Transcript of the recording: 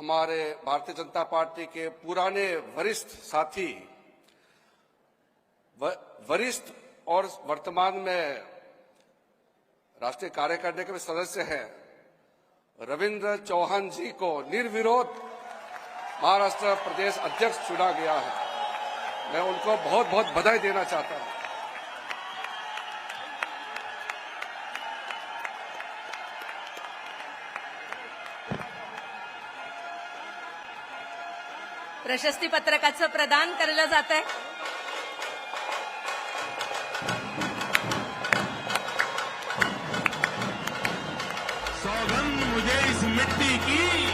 हमारे भारतीय जनता पार्टी के पुराने वरिष्ठ साथी, वरिष्ठ और वर्तमान में राष्ट्रीय कार्यकारिणी के सदस्य हैं रविंद्र चौहान जी को निर्विरोध महाराष्ट्र प्रदेश अध्यक्ष चुना गया है। मैं उनको बहुत बहुत बधाई देना चाहता हूं। प्रशस्ती पत्रकाचं प्रदान केलं जात आहे। सौगंध मुझे इस मिट्टी की